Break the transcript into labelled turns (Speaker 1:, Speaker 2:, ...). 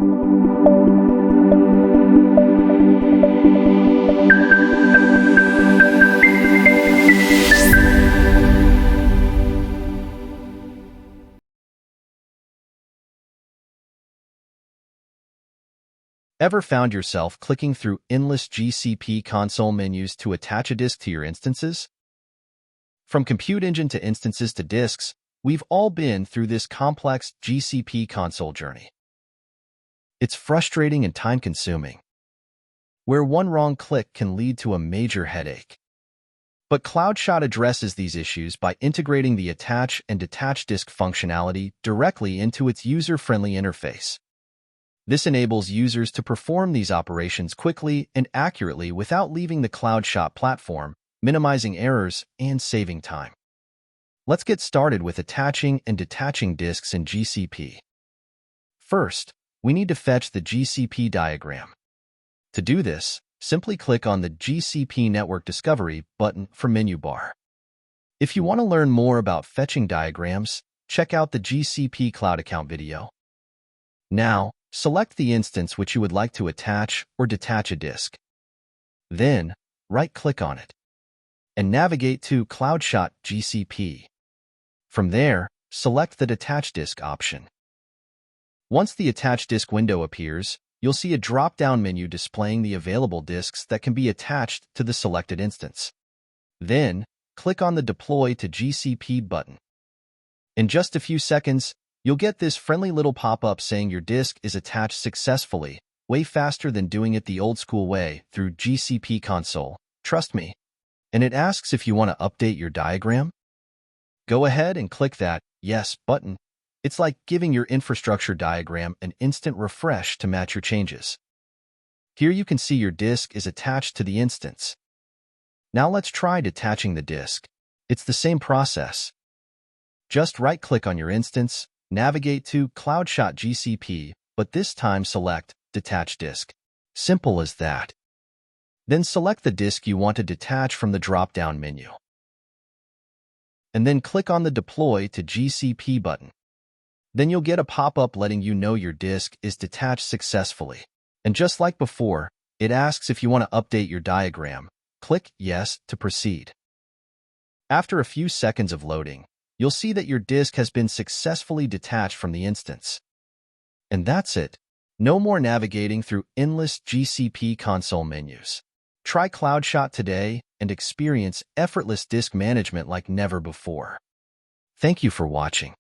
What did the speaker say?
Speaker 1: Ever found yourself clicking through endless GCP console menus to attach a disk to your instances? From compute engine to instances to disks, we've all been through this complex GCP console journey. It's frustrating and time-consuming, where one wrong click can lead to a major headache. But Cloudshot addresses these issues by integrating the attach and detach disk functionality directly into its user-friendly interface. This enables users to perform these operations quickly and accurately without leaving the Cloudshot platform, minimizing errors and saving time. Let's get started with attaching and detaching disks in GCP. First, we need to fetch the GCP diagram. To do this, simply click on the GCP Network Discovery button from menu bar. If you want to learn more about fetching diagrams, check out the GCP Cloud Account video. Now, select the instance which you would like to attach or detach a disk. Then, right-click on it and navigate to Cloudshot GCP. From there, select the Detach Disk option. Once the Attach Disk window appears, you'll see a drop-down menu displaying the available disks that can be attached to the selected instance. Then, click on the Deploy to GCP button. In just a few seconds, you'll get this friendly little pop-up saying your disk is attached successfully, way faster than doing it the old-school way through GCP console. Trust me. And it asks if you want to update your diagram. Go ahead and click that Yes button. It's like giving your infrastructure diagram an instant refresh to match your changes. Here you can see your disk is attached to the instance. Now let's try detaching the disk. It's the same process. Just right-click on your instance, navigate to Cloudshot GCP, but this time select Detach Disk. Simple as that. Then select the disk you want to detach from the drop-down menu. And then click on the Deploy to GCP button. Then you'll get a pop-up letting you know your disk is detached successfully. And just like before, it asks if you want to update your diagram. Click Yes to proceed. After a few seconds of loading, you'll see that your disk has been successfully detached from the instance. And that's it. No more navigating through endless GCP console menus. Try Cloudshot today and experience effortless disk management like never before. Thank you for watching.